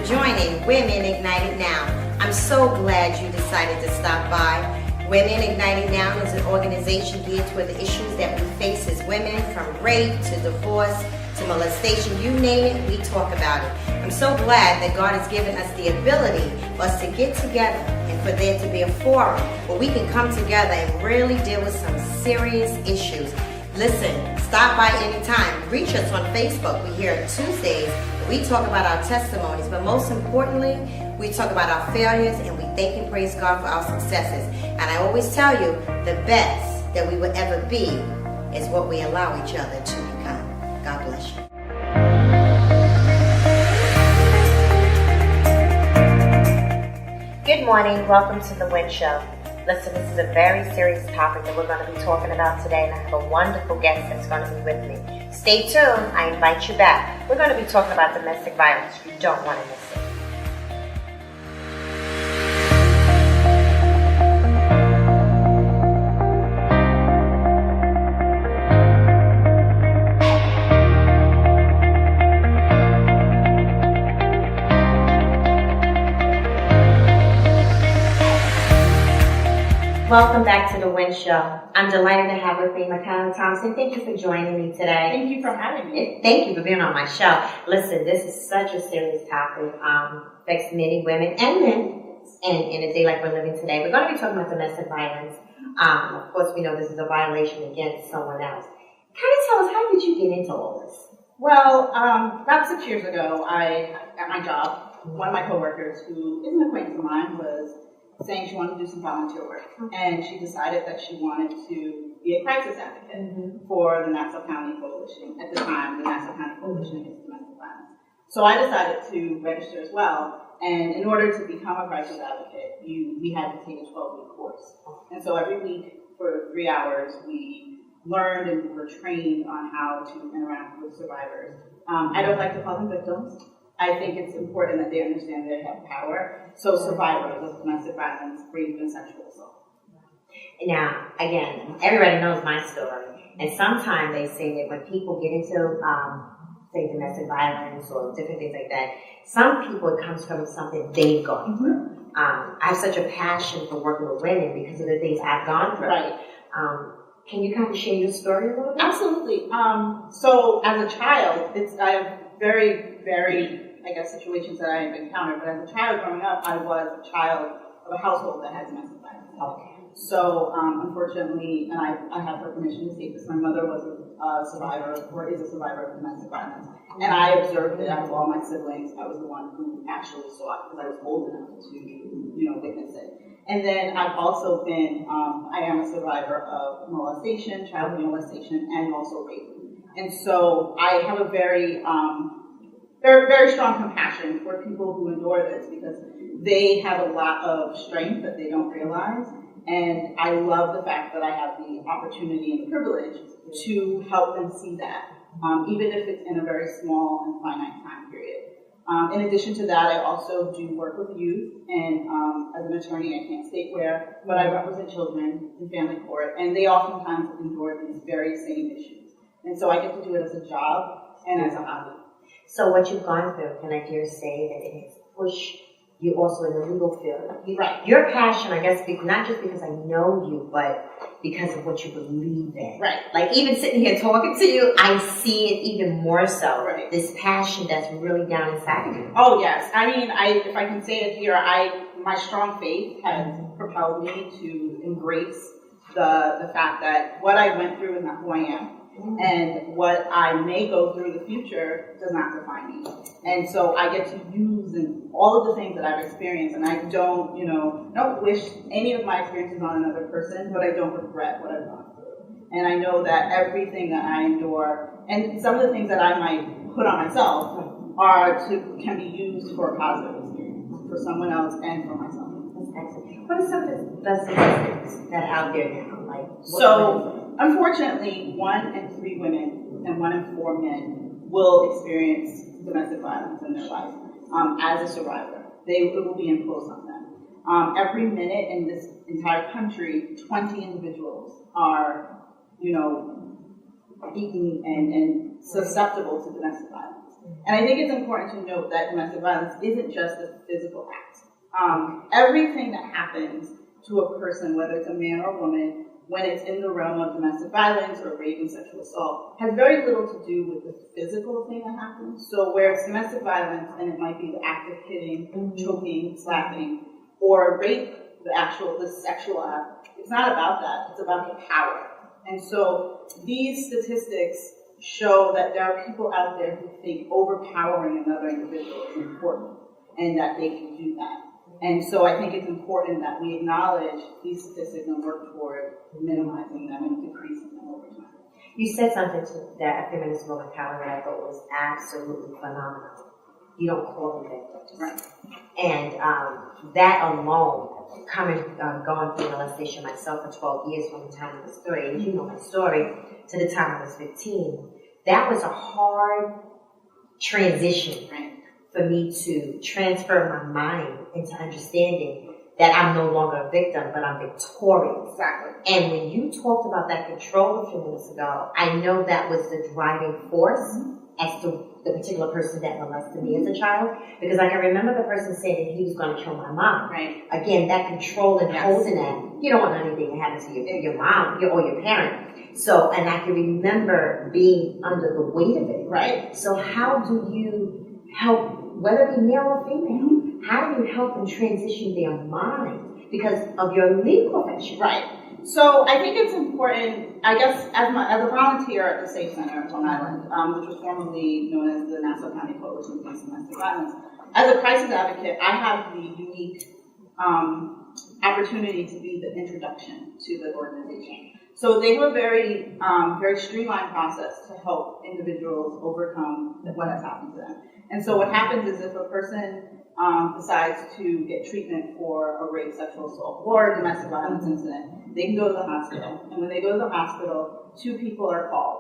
joining Women Ignited Now. I'm so glad you decided to stop by. Women Ignited Now is an organization geared toward the issues that we face as women, from rape to divorce to molestation, you name it, we talk about it. I'm so glad that God has given us the ability for us to get together and for there to be a forum where we can come together and really deal with some serious issues. Listen, stop by anytime. Reach us on Facebook. We're here on Tuesdays. We talk about our testimonies, but most importantly, we talk about our failures, and we thank and praise God for our successes. And I always tell you, the best that we will ever be is what we allow each other to become. God bless you. Good morning. Welcome to The Win Show. Listen, this is a very serious topic that we're going to be talking about today, and I have a wonderful guest that's going to be with me. Stay tuned. I invite you back. We're going to be talking about domestic violence. You don't want to miss it. Welcome back to The Win Show. I'm delighted to have with me Mikila Thompson. Thank you for joining me today. Thank you for having me. Thank you for being on my show. Listen, this is such a serious topic. Affects many women and men. And in a day like we're living today, we're going to be talking about domestic violence. Of course, we know this is a violation against someone else. Kind of tell us, how did you get into all this? Well, about 6 years ago, at my job, one of my coworkers, who is an acquaintance of mine, was saying she wanted to do some volunteer work. And she decided that she wanted to be a crisis advocate for the Nassau County Coalition. At the time, the Nassau County Coalition Against Domestic Violence. So I decided to register as well. And in order to become a crisis advocate, we had to take a 12-week course. And so every week for 3 hours, we learned and were trained on how to interact with survivors. I don't like to call them victims. I think it's important that they understand they have power. So survivors of domestic violence, rape, and sexual assault. Now, again, everybody knows my story. And sometimes they say that when people get into, say, domestic violence or different things like that, some people, it comes from something they've gone through. I have such a passion for working with women because of the things I've gone through. Right. Can you kind of share your story a little bit? Absolutely. So as a child, I have very, I guess, situations that I have encountered. But as a child growing up, I was a child of a household that had domestic violence. Okay. So unfortunately, and I have her permission to state this, my mother was a survivor, or is a survivor of domestic violence. And I observed it out of all my siblings. I was the one who actually saw it because I was old enough to, witness it. And then I've also been, I am a survivor of molestation, child molestation, and also rape. And so I have a very strong compassion for people who endure this because they have a lot of strength that they don't realize. And I love the fact that I have the opportunity and the privilege to help them see that, even if it's in a very small and finite time period. In addition to that, I also do work with youth, and as an attorney, I can't state where, but I represent children in family court, and they oftentimes endure these very same issues. And so I get to do it as a job and as a hobby. So what you've gone through, can I dare say that it has pushed you also in the legal field? Right. Your passion, I guess, not just because I know you, but because of what you believe in. Right. Like even sitting here talking to you, I see it even more so. Right. This passion that's really down inside of you. Oh yes. I mean, if I can say it here, my strong faith has propelled me to embrace the fact that what I went through is not who I am. And what I may go through in the future does not define me. And so I get to use all of the things that I've experienced, and I don't wish any of my experiences on another person, but I don't regret what I've gone through. And I know that everything that I endure, and some of the things that I might put on myself, can be used for a positive experience for someone else and for myself. What are some of the statistics that are out there now? Unfortunately, 1 in 3 women and 1 in 4 men will experience domestic violence in their life as a survivor. It will be imposed on them. Every minute in this entire country, 20 individuals are, beaten and susceptible to domestic violence. And I think it's important to note that domestic violence isn't just a physical act. Everything that happens to a person, whether it's a man or a woman, when it's in the realm of domestic violence or rape and sexual assault, has very little to do with the physical thing that happens. So where it's domestic violence, and it might be the act of hitting, choking, slapping, or rape, the sexual act, it's not about that. It's about the power. And so these statistics show that there are people out there who think overpowering another individual is important and that they can do that. And so I think it's important that we acknowledge these statistics and work toward minimizing them and decreasing them over time. You said something to that a few minutes ago, Mikila, that I thought was absolutely phenomenal. You don't call them victims. Right. And that alone, going through molestation myself for 12 years from the time I was 3, as you know my story, to the time I was 15, that was a hard transition for me to transfer my mind into understanding that I'm no longer a victim, but I'm victorious. Exactly. And when you talked about that control a few minutes ago, I know that was the driving force as to the particular person that molested me as a child, because I can remember the person saying that he was going to kill my mom. Right. Again, that control and holding that, you don't want anything to happen to your mom or your parent. So, and I can remember being under the weight of it. Right. So how do you help, whether it be male or female, how do you help them transition their mind because of your legal profession? Right. So I think it's important, I guess, as a volunteer at the Safe Center in Long Island, which was formerly known as the Nassau County Coalition Against Domestic Violence, as a crisis advocate, I have the unique opportunity to be the introduction to the organization. So they have a very streamlined process to help individuals overcome what has happened to them. And so what happens is if a person decides to get treatment for a rape, sexual assault, or a domestic violence incident, they can go to the hospital. And when they go to the hospital, 2 people are called.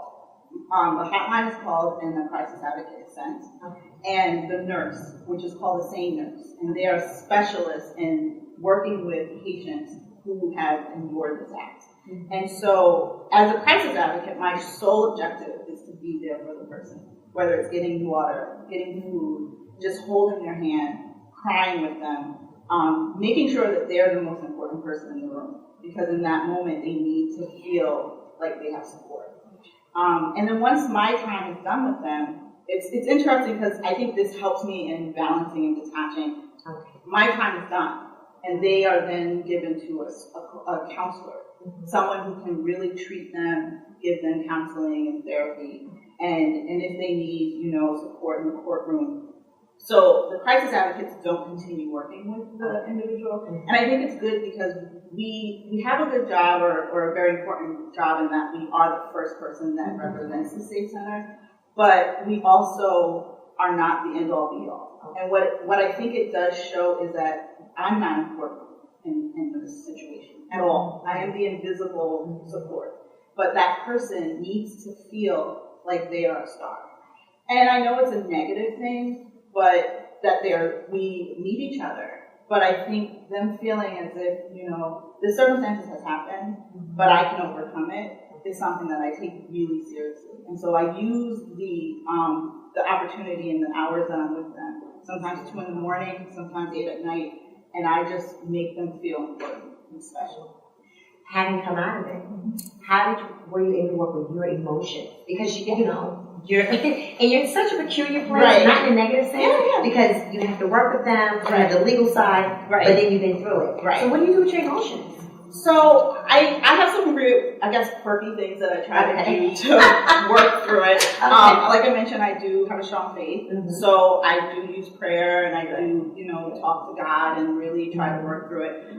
A hotline is called and a crisis advocate is sent. And the nurse, which is called the SANE nurse, and they are specialists in working with patients who have endured this act. And so, as a crisis advocate, my sole objective is to be there for the person, whether it's getting water, getting food, just holding their hand, crying with them, making sure that they're the most important person in the room, because in that moment they need to feel like they have support. And then once my time is done with them, it's interesting because I think this helps me in balancing and detaching. My time is done, and they are then given to a counselor, someone who can really treat them, give them counseling and therapy, and if they need, support in the courtroom. So the crisis advocates don't continue working with the individual, and I think it's good because we have a good job or a very important job in that we are the first person that represents the Safe Center, but we also are not the end-all be-all. And what I think it does show is that I'm not important in this situation at all. I am the invisible support. But that person needs to feel like they are a star. And I know it's a negative thing, but that we need each other. But I think them feeling as if, the circumstances has happened, but I can overcome it, is something that I take really seriously. And so I use the opportunity in the hours that I'm with them, sometimes 2 in the morning, sometimes 8 at night, and I just make them feel important and special. Having come out of it, were you able to work with your emotions? Because you're in such a peculiar place, not in a negative sense, because you have to work with them, you have the legal side, but then you've been through it. So what do you do with your emotions? So I have some really, quirky things that I try to do to work through it. Like I mentioned, I do have a strong faith, so I do use prayer and I do, talk to God and really try to work through it.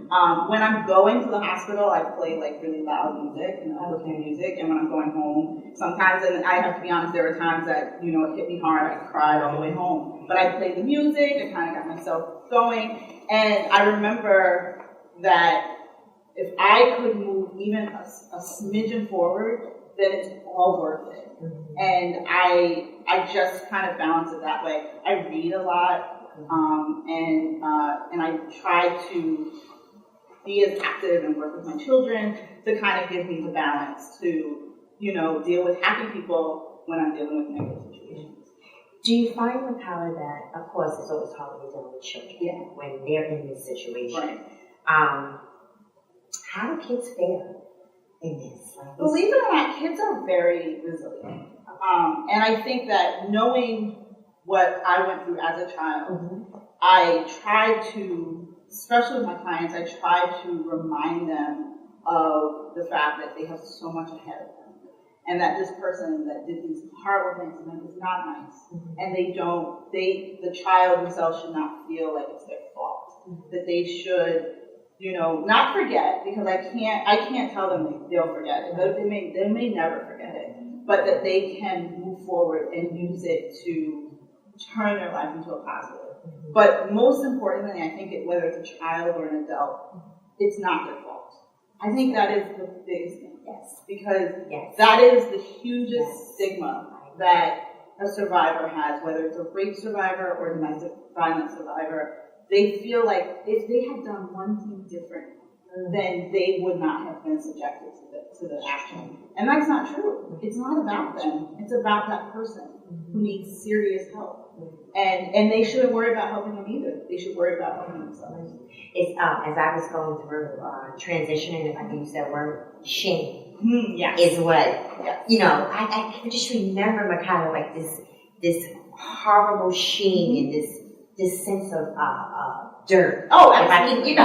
When I'm going to the hospital, I play really loud music and uplifting music, and when I'm going home, sometimes, and I have to be honest, there are times that, it hit me hard, I cried all the way home. But I play the music, I kind of got myself going, and I remember that if I could move even a smidgen forward, then it's all worth it. And I just kind of balance it that way. I read a lot, and I try to be as active and work with my children to kind of give me the balance to, deal with happy people when I'm dealing with negative situations. Do you find, Mikila, that, of course, it's always hard when you're dealing with children when they're in this situation. Right. How do kids fare in this? Like, Believe it or not, kids are very resilient. And I think that knowing what I went through as a child, I try to, especially with my clients, I try to remind them of the fact that they have so much ahead of them. And that this person that did these horrible things to them is not nice. And the child themselves should not feel like it's their fault. That they should, not forget, because I can't tell them they'll forget it. They may never forget it. But that they can move forward and use it to turn their life into a positive. But most importantly, I think whether it's a child or an adult, it's not their fault. I think that is the biggest thing. Yes. Because that is the hugest stigma that a survivor has, whether it's a rape survivor or a domestic violence survivor. They feel like if they had done one thing different, then they would not have been subjected to the action. And that's not true. It's not about them. It's about that person who needs serious help. And they shouldn't worry about helping them either. They should worry about helping themselves. It's, as I was going through transitioning, if I can use that word, shame is what, I just remember, Mikila, like this horrible shame and this sense of dirt. Oh, if I can, if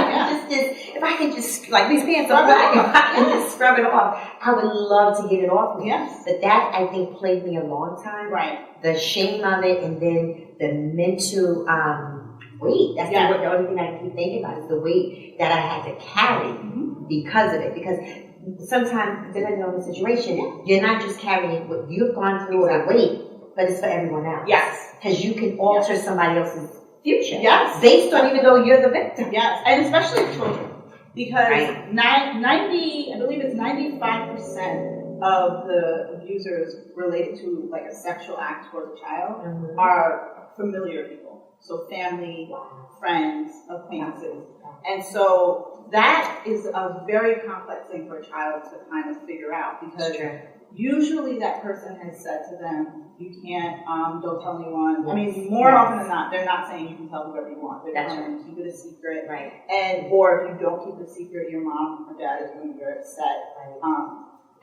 I can just, like, these pants are black, if I can just scrub it off, I would love to get it off me. Yes. But that, I think, played me a long time. Right. The shame of it, and then the mental weight. That's the only thing I keep thinking about is the weight that I had to carry because of it. Because sometimes, depending on the situation, you're not just carrying what you've gone through or the weight, but it's for everyone else. Yes. Because you can alter somebody else's future. Yes. Based on even though you're the victim. Yes. And especially children. Because 95% of the abusers related to like a sexual act towards a child are familiar people. So family, friends, acquaintances. And so that is a very complex thing for a child to kind of figure out, because usually that person has said to them, you can't, don't tell anyone. I mean, more often than not, they're not saying you can tell whoever you want. They're trying to keep it a secret. Right. Or if you don't keep it a secret, your mom or dad is going to be very upset. Right.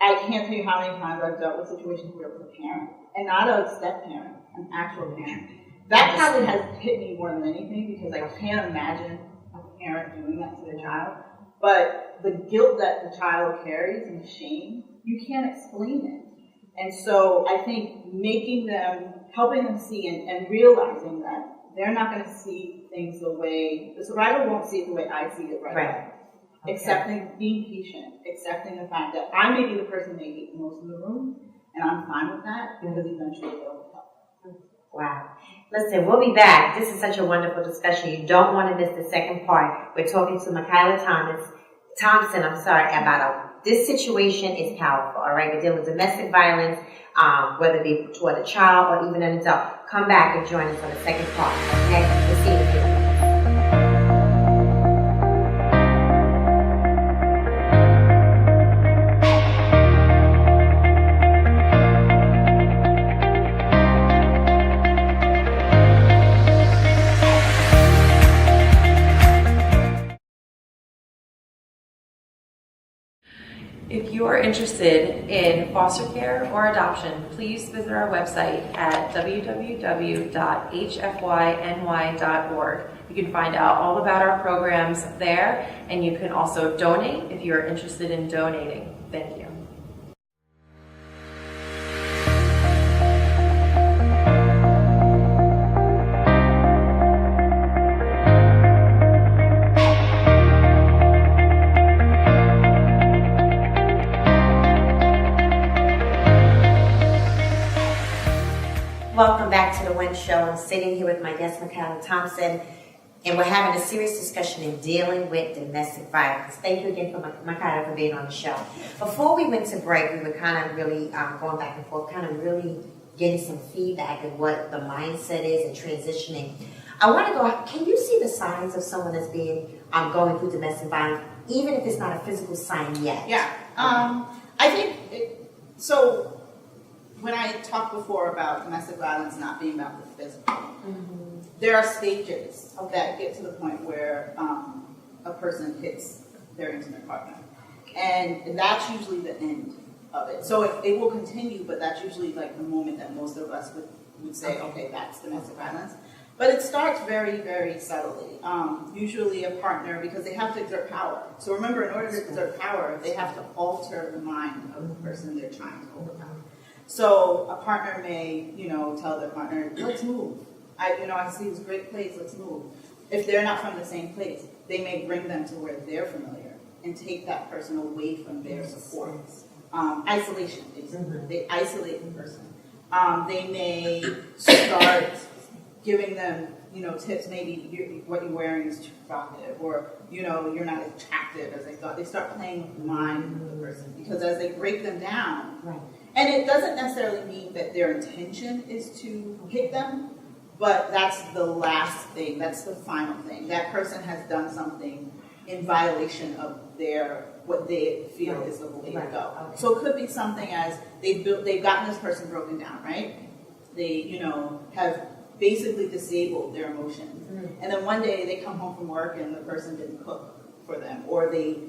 I can't tell you how many times I've dealt with situations where it was a parent, and not a step-parent, an actual parent. That probably has hit me more than anything, because I can't imagine a parent doing that to their child. But the guilt that the child carries and the shame, you can't explain it. And so I think helping them see and realizing that they're not going to see things the survivor won't see it the way I see it right now. Okay. Accepting, being patient, accepting the fact that I may be the person they hate the most in the room, and I'm fine with that, because eventually they'll help. Wow. Listen, we'll be back. This is such a wonderful discussion. You don't want to miss the second part. We're talking to Mikila Thompson, about this situation is powerful, all right? We're dealing with domestic violence, whether it be toward a child or even an adult. Come back and join us for the second part, okay? We'll see you here. If you are interested in foster care or adoption, please visit our website at www.hfyny.org. You can find out all about our programs there, and you can also donate if you are interested in donating. Thank you. Welcome back to the Win Show. I'm sitting here with my guest, Mikila Thompson, and we're having a serious discussion in dealing with domestic violence. Thank you again for Mikila for being on the show. Before we went to break, we were kind of really going back and forth, kind of really getting some feedback of what the mindset is and transitioning. I want to go, can you see the signs of someone that's being going through domestic violence, even if it's not a physical sign yet? Yeah. I think, when when I talked before about domestic violence not being about the physical, there are stages that get to the point where a person hits their intimate partner. And that's usually the end of it. So it will continue, but that's usually like the moment that most of us would say, okay, that's domestic violence. But it starts very, very subtly. Usually a partner, because they have to exert power. So remember, in order to exert power, they have to alter the mind of the person they're trying to overcome. So a partner may, tell their partner, let's move. I see this great place, let's move. If they're not from the same place, they may bring them to where they're familiar and take that person away from their support. Isolation, basically. They isolate the person. They may start giving them, tips. Maybe what you're wearing is too provocative, or you're not as attractive as they thought. They start playing with the mind of the person, because as they break them down, and it doesn't necessarily mean that their intention is to hit them, but that's the last thing. That's the final thing. That person has done something in violation of what they feel is the way to go. Okay. So it could be something as they've gotten this person broken down, right? They, have basically disabled their emotions. And then one day they come home from work and the person didn't cook for them, or they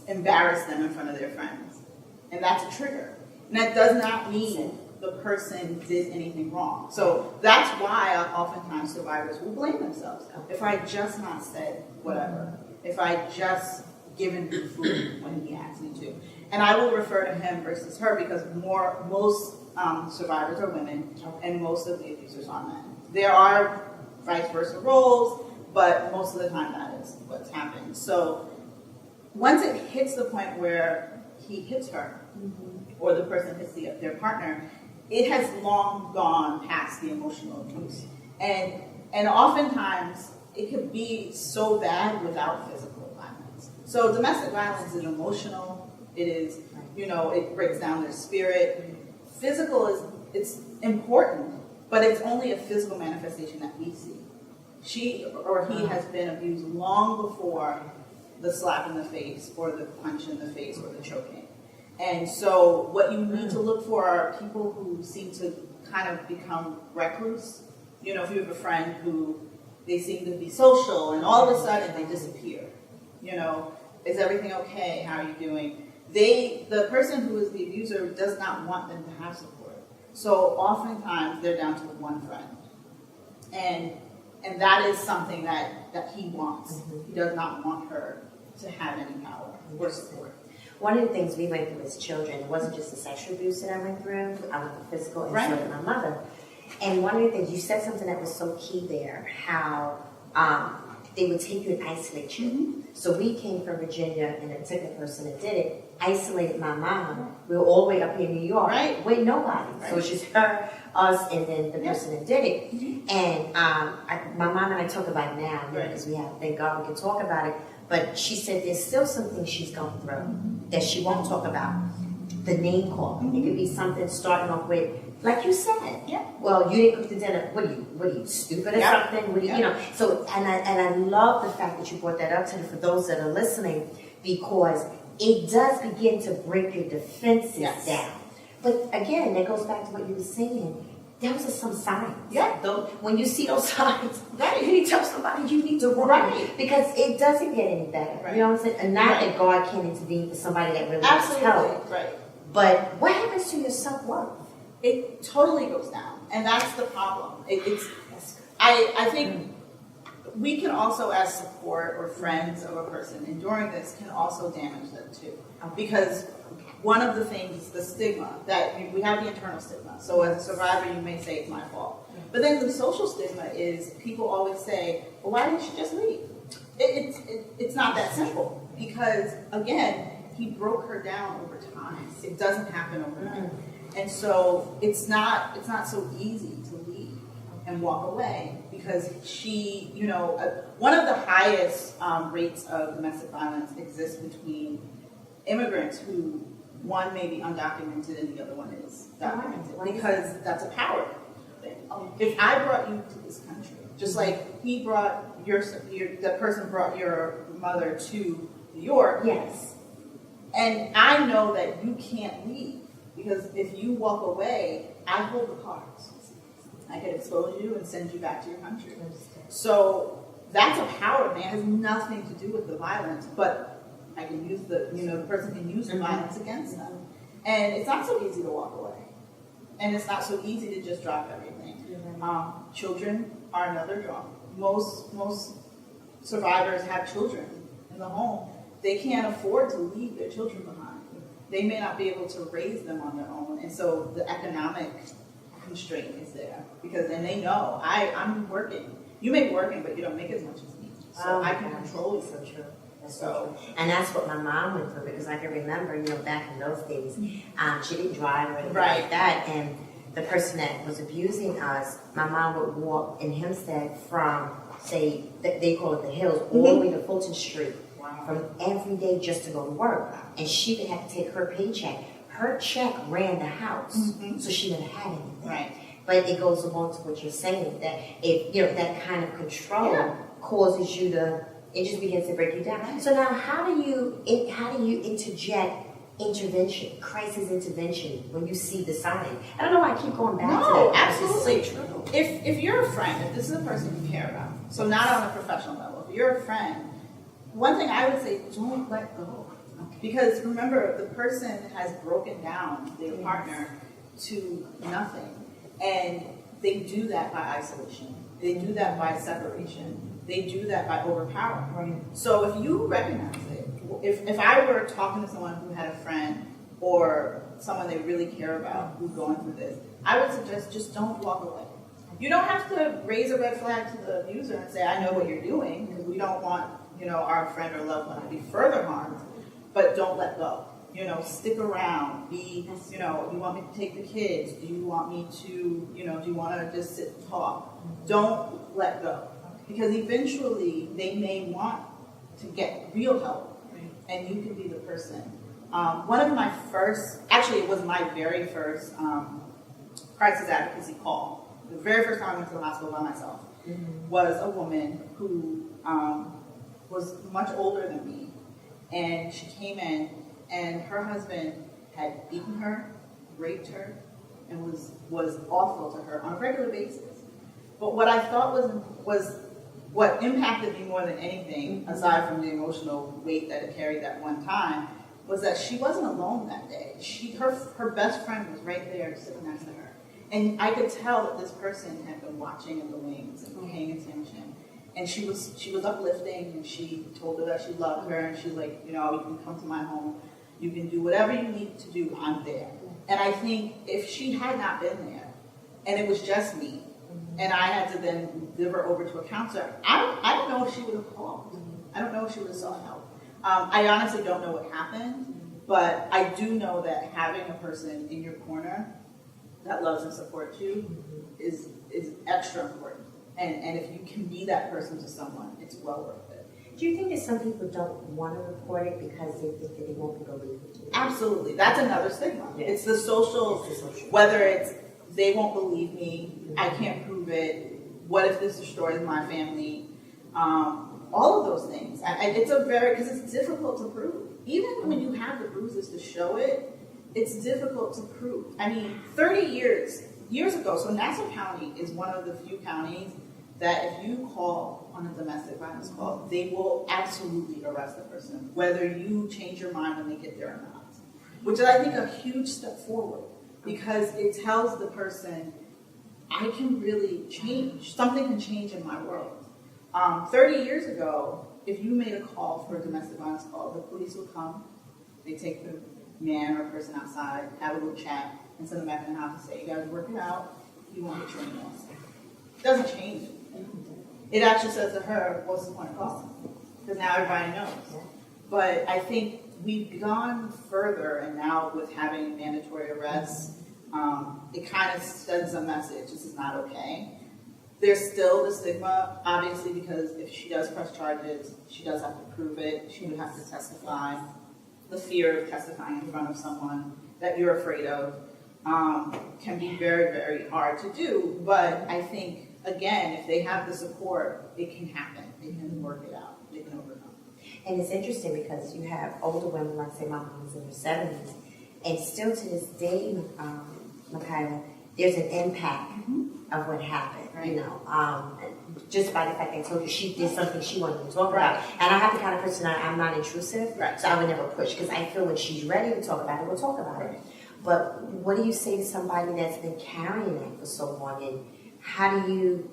embarrass them in front of their friends. And that's a trigger. And that does not mean the person did anything wrong. So that's why oftentimes survivors will blame themselves. If I just not said whatever, if I just given him food when he asked me to. And I will refer to him versus her, because most survivors are women, and most of the abusers are men. There are vice versa roles, but most of the time that is what's happening. So once it hits the point where he hits her, or the person hits their partner, it has long gone past the emotional abuse. And oftentimes it could be so bad without physical violence. So domestic violence is emotional. It is, it breaks down their spirit. Physical it's important, but it's only a physical manifestation that we see. She or he has been abused long before the slap in the face, or the punch in the face, or the choking. And so what you need to look for are people who seem to kind of become recluse. If you have a friend who they seem to be social, and all of a sudden they disappear. Is everything okay? How are you doing? The person who is the abuser does not want them to have support. So oftentimes they're down to one friend. And that is something that he wants. He does not want her to have any power or support. One of the things we went through as children, it wasn't just the sexual abuse that I went through, I went through physical, and so did my mother. And one of the things, you said something that was so key there, how they would take you and isolate you. So we came from Virginia, and a particular person that did it isolated my mom. We were all the way up here in New York with nobody. So it's just her, us, and then the person that did it. And my mom and I talk about it now, because we have, thank God we can talk about it. But she said there's still some things she's going through that she won't talk about. The name calling. It could be something starting off with, like you said. Well, you didn't cook the dinner. What are you, stupid or something? What do you, So, and I love the fact that you brought that up to for those that are listening, because it does begin to break your defenses down. But again, that goes back to what you were saying. Those are some signs. When you see those signs, you need to tell somebody you need to run. Because it doesn't get any better. You know what I'm saying? And not that God can't intervene for somebody that really needs help. But what happens to your self-worth? It totally goes down. And that's the problem. I think we can also, as support or friends of a person enduring this, can also damage them too. Because one of the things, the stigma, that we have the internal stigma. So as a survivor, you may say it's my fault. But then the social stigma is people always say, well, why didn't you just leave? It's not that simple. Because, again, he broke her down over time. It doesn't happen overnight. And so it's not so easy to leave and walk away, because she, one of the highest rates of domestic violence exists between immigrants who, one may be undocumented and the other one is documented, because that's a power thing. If I brought you to this country, just like he brought the person brought your mother to New York, and I know that you can't leave, Because if you walk away, I hold the cards. I can expose you and send you back to your country. So that's a power thing. It has nothing to do with the violence, but I can use the person can use the violence against them. And it's not so easy to walk away. And it's not so easy to just drop everything. Children are another draw. Most survivors have children in the home. They can't afford to leave their children behind. They may not be able to raise them on their own. And so the economic constraint is there. And they know, I'm working. You may be working, but you don't make as much as me. So I can control you. So true. That's so true. And that's what my mom went through, because I can remember, back in those days, she didn't drive or anything like that. And the person that was abusing us, my mom would walk in Hempstead from, say, they call it the Hills, all the way to Fulton Street. From every day just to go to work. And she would have to take her paycheck. Her check ran the house, so she never had anything. Right. But it goes along to what you're saying, that if that kind of control causes you to, it just begins to break you down. Right. So now, how do you interject intervention, crisis intervention, when you see the sign? I don't know why I keep going back to that. No, absolutely. So if you're a friend, if this is a person you care about, so not on a professional level, if you're a friend, one thing I would say, don't let go. Because remember, the person has broken down their partner to nothing. And they do that by isolation. They do that by separation. They do that by overpowering. Right. So if you recognize it, if I were talking to someone who had a friend or someone they really care about who's going through this, I would suggest just don't walk away. You don't have to raise a red flag to the abuser and say, I know what you're doing, because we don't want our friend or loved one to be further harmed, but don't let go. Stick around. You want me to take the kids? Do you want me to, do you want to just sit and talk? Don't let go. Because eventually they may want to get real help, and you can be the person. One of my first, actually it was my very first crisis advocacy call. The very first time I went to the hospital by myself was a woman who was much older than me, and she came in, and her husband had beaten her, raped her, and was awful to her on a regular basis. But what I thought was what impacted me more than anything, aside from the emotional weight that it carried that one time, was that she wasn't alone that day. Her best friend was right there sitting next to her. And I could tell that this person had been watching in the wings and paying attention. And she was uplifting, and she told her that she loved her, and she's like, you can come to my home, you can do whatever you need to do, I'm there. And I think if she had not been there, and it was just me, and I had to then give her over to a counselor, I don't know if she would have called. I don't know if she would have sought help. I honestly don't know what happened, but I do know that having a person in your corner that loves and supports you is extra important. And if you can be that person to someone, it's well worth it. Do you think that some people don't want to report it because they think that they won't be believed? Absolutely. That's another stigma. Yeah. It's the social, whether it's they won't believe me, I can't prove it, what if this destroys my family, all of those things. Because it's difficult to prove. Even when you have the bruises to show it, it's difficult to prove. I mean, 30 years ago, so Nassau County is one of the few counties that if you call on a domestic violence call, they will absolutely arrest the person, whether you change your mind when they get there or not. Which is, I think, a huge step forward, because it tells the person, I can really change. Something can change in my world. 30 years ago, if you made a call for a domestic violence call, the police would come, they take the man or person outside, have a little chat, and send them back in the house and say, you guys work it out, you won't get trained else. It doesn't change it. It actually says to her, what's the point of calling? Because now everybody knows. But I think we've gone further, and now with having mandatory arrests, it kind of sends a message, this is not okay. There's still the stigma, obviously, because if she does press charges, she does have to prove it, she would have to testify. The fear of testifying in front of someone that you're afraid of can be very, very hard to do. But I think, again, if they have the support, it can happen. They can work it out. They can overcome. And it's interesting because you have older women, like say my mom was in her 70s, And still to this day, Mikila, there's an impact of what happened, Right. you know, just by the fact I told you she did something she wanted to talk about. And I have the kind of person I'm not intrusive, Right. so I would never push, because I feel when she's ready to talk about it, we'll talk about it. But what do you say to somebody that's been carrying that for so long, and how do you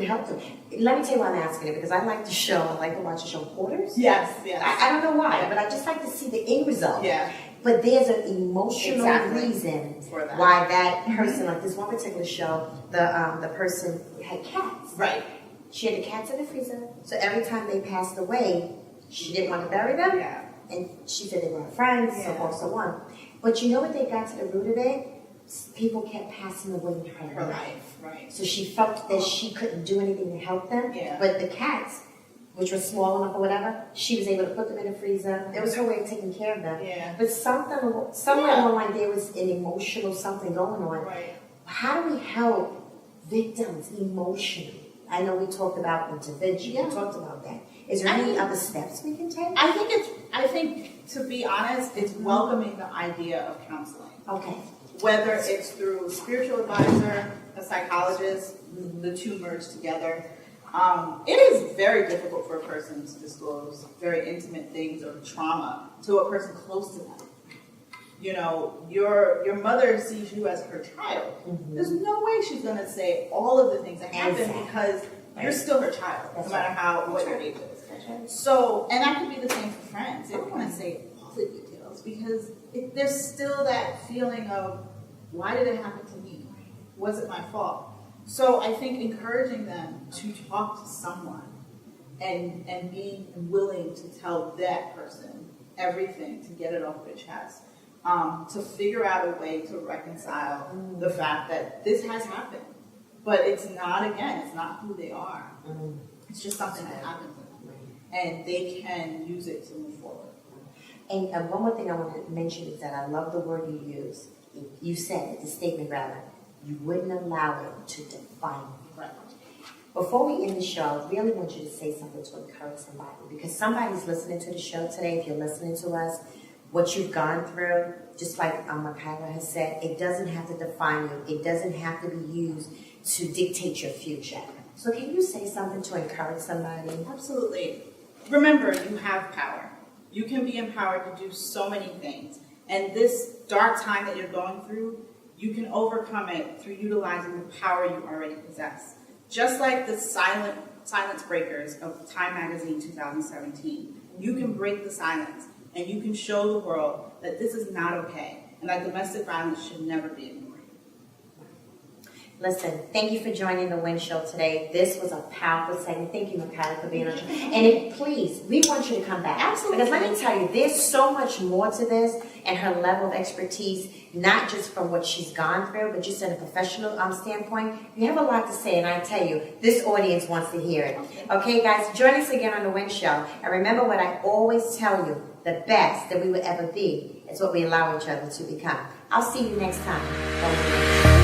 help them? Let me tell you why I'm asking it, because I like the show, I like to watch the show Porters. Yes, yes. I don't know why, but I just like to see the end result. Yeah. But there's an emotional Exactly. reason For that. why that person, like this one particular show, the person had cats. Right. She had the cats in the freezer, so every time they passed away, she didn't want to bury them. Yeah. And she said they were her friends, so Yeah. forth, so on. But you know what they got to the root of it? People kept passing away in her Her life. life. Right. So she felt that she couldn't do anything to help them. Yeah. But the cats, which were small enough or whatever, she was able to put them in the freezer. It was her way of taking care of them. Yeah. But somewhere along the line, there was an emotional something going on. Right. How do we help victims emotionally? I know we talked about intervention. Yeah. We talked about that. Is there any other steps we can take? I think to be honest, it's welcoming the idea of counseling. Okay. Whether it's through a spiritual advisor, a psychologist, the two merge together. It is very difficult for a person to disclose very intimate things or trauma to a person close to them. You know, your mother sees you as her child. There's no way she's going to say all of the things that happen Exactly. because you're still her child, That's no matter what your age is. So, and that could be the same for friends. They don't want to say all the details because there's still that feeling of, why did it happen to me? Was it my fault? So I think encouraging them to talk to someone and being willing to tell that person everything to get it off their chest, to figure out a way to reconcile the fact that this has happened. But it's not who they are. It's just something that happened to them. And they can use it to move forward. And one more thing I want to mention is that I love the word you use. You said it, the statement rather. You wouldn't allow it to define you. Right. Before we end the show, I really want you to say something to encourage somebody, because somebody's listening to the show today. If you're listening to us, what you've gone through, just like Mikila has said, it doesn't have to define you. It doesn't have to be used to dictate your future. So can you say something to encourage somebody? Absolutely. Remember, you have power. You can be empowered to do so many things. And this dark time that you're going through, you can overcome it through utilizing the power you already possess. Just like the silence breakers of Time Magazine 2017, you can break the silence and you can show the world that this is not okay and that domestic violence should never be ignored. Listen, thank you for joining the Win Show today. This was a powerful segment. Thank you, Mikila, for being on the show. And please, we want you to come back. Absolutely. Because let me tell you, there's so much more to this and her level of expertise, not just from what she's gone through, but just in a professional standpoint. You have a lot to say, and I tell you, this audience wants to hear it. Okay, guys, join us again on the Win Show. And remember what I always tell you, the best that we would ever be is what we allow each other to become. I'll see you next time.